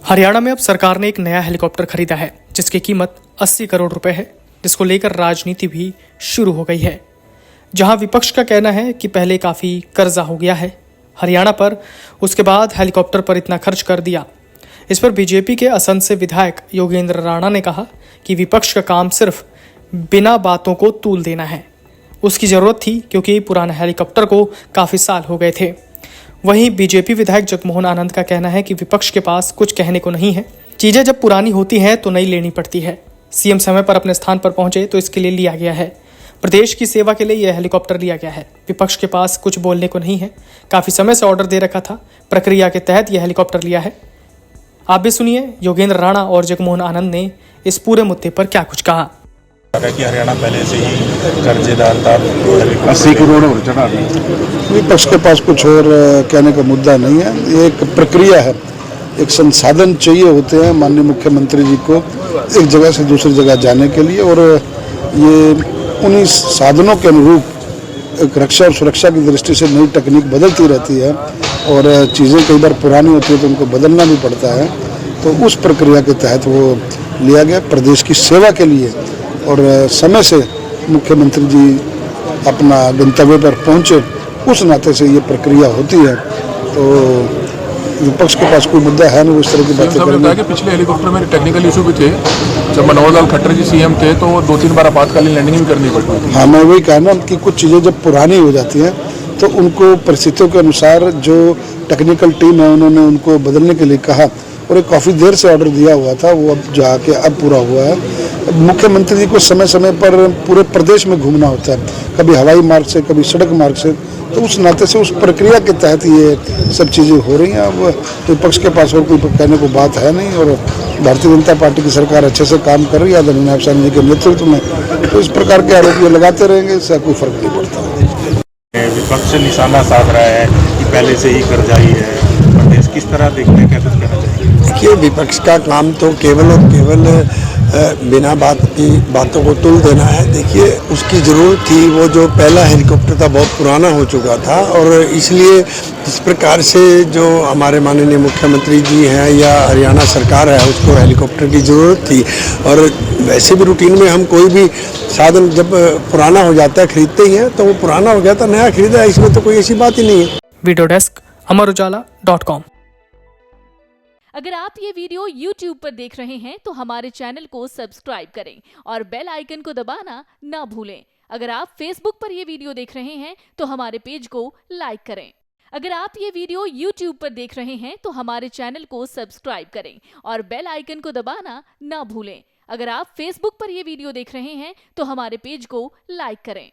हरियाणा में अब सरकार ने एक नया हेलीकॉप्टर खरीदा है जिसकी कीमत 80 करोड़ रुपए है, जिसको लेकर राजनीति भी शुरू हो गई है। जहां विपक्ष का कहना है कि पहले काफी कर्जा हो गया है हरियाणा पर, उसके बाद हेलीकॉप्टर पर इतना खर्च कर दिया। इस पर बीजेपी के असंध से विधायक योगेंद्र राणा ने कहा कि विपक्ष का काम सिर्फ बिना बातों को तूल देना है। उसकी जरूरत थी क्योंकि पुराने हेलीकॉप्टर को काफी साल हो गए थे। वहीं बीजेपी विधायक जगमोहन आनंद का कहना है कि विपक्ष के पास कुछ कहने को नहीं है, चीजें जब पुरानी होती हैं तो नई लेनी पड़ती है। सीएम समय पर अपने स्थान पर पहुंचे तो इसके लिए लिया गया है। प्रदेश की सेवा के लिए यह हेलीकॉप्टर लिया गया है। विपक्ष के पास कुछ बोलने को नहीं है, काफी समय से ऑर्डर दे रखा था, प्रक्रिया के तहत यह हेलीकॉप्टर लिया है। आप भी सुनिए योगेंद्र राणा और जगमोहन आनंद ने इस पूरे मुद्दे पर क्या कुछ कहा। कि हरियाणा पहले से ही कर्जेदार था, 80 करोड़ और चढ़ा दिया। विपक्ष के पास कुछ और कहने का मुद्दा नहीं है। ये एक प्रक्रिया है, एक संसाधन चाहिए होते हैं माननीय मुख्यमंत्री जी को एक जगह से दूसरी जगह जाने के लिए, और ये उन्हीं साधनों के अनुरूप एक रक्षा और सुरक्षा की दृष्टि से नई तकनीक बदलती रहती है और चीज़ें कई बार पुरानी होती है तो उनको बदलना भी पड़ता है। तो उस प्रक्रिया के तहत वो लिया गया प्रदेश की सेवा के लिए, और समय से मुख्यमंत्री जी अपना गंतव्य पर पहुंचे, उस नाते से ये प्रक्रिया होती है। तो विपक्ष के पास कोई मुद्दा है नहीं, उस तरह की बातें करेंगे। कि पिछले हेलीकॉप्टर में टेक्निकल इशू भी थे, जब मनोहर लाल खट्टर जी सीएम थे तो 2-3 बार आपातकालीन लैंडिंग भी करनी पड़ती थी। हाँ, मैं वही कहना कि कुछ चीज़ें जब पुरानी हो जाती हैं तो उनको परिस्थितियों के अनुसार जो टेक्निकल टीम है उन्होंने उनको बदलने के लिए कहा, और एक काफ़ी देर से ऑर्डर दिया हुआ था, वो अब जाके अब पूरा हुआ है। मुख्यमंत्री जी को समय समय पर पूरे प्रदेश में घूमना होता है, कभी हवाई मार्ग से, कभी सड़क मार्ग से, तो उस नाते से उस प्रक्रिया के तहत ये सब चीज़ें हो रही हैं। अब विपक्ष के पास और कोई कहने को बात है नहीं, और भारतीय जनता पार्टी की सरकार अच्छे से काम कर रही है आदरणीय नायब साहब जी के नेतृत्व में, तो इस प्रकार के आरोप ये लगाते रहेंगे, इससे कोई फर्क नहीं पड़ता। विपक्ष निशाना साध रहा है कि पहले से ही कर्जाई है प्रदेश, किस तरह देखते हैं, क्या कुछ कहना चाहिए? देखिए, विपक्ष का काम तो केवल और केवल बिना बातों को तुल देना है। देखिए, उसकी ज़रूरत थी, वो जो पहला हेलीकॉप्टर था बहुत पुराना हो चुका था, और इसलिए इस प्रकार से जो हमारे माननीय मुख्यमंत्री जी हैं या हरियाणा सरकार है उसको हेलीकॉप्टर की ज़रूरत थी। और वैसे भी रूटीन में हम कोई भी साधन जब पुराना हो जाता है खरीदते ही हैं, तो वो पुराना हो गया था, नया खरीदा है, इसमें तो कोई ऐसी बात ही नहीं है। वीडियो डेस्क अमरउजाला.com। अगर आप ये वीडियो YouTube पर देख रहे हैं तो हमारे चैनल को सब्सक्राइब करें और बेल आइकन को दबाना ना भूलें। अगर आप Facebook पर ये वीडियो देख रहे हैं तो हमारे पेज को लाइक करें। अगर आप ये वीडियो YouTube पर देख रहे हैं तो हमारे चैनल को सब्सक्राइब करें और बेल आइकन को दबाना ना भूलें। अगर आप Facebook पर ये वीडियो देख रहे हैं तो हमारे पेज को लाइक करें।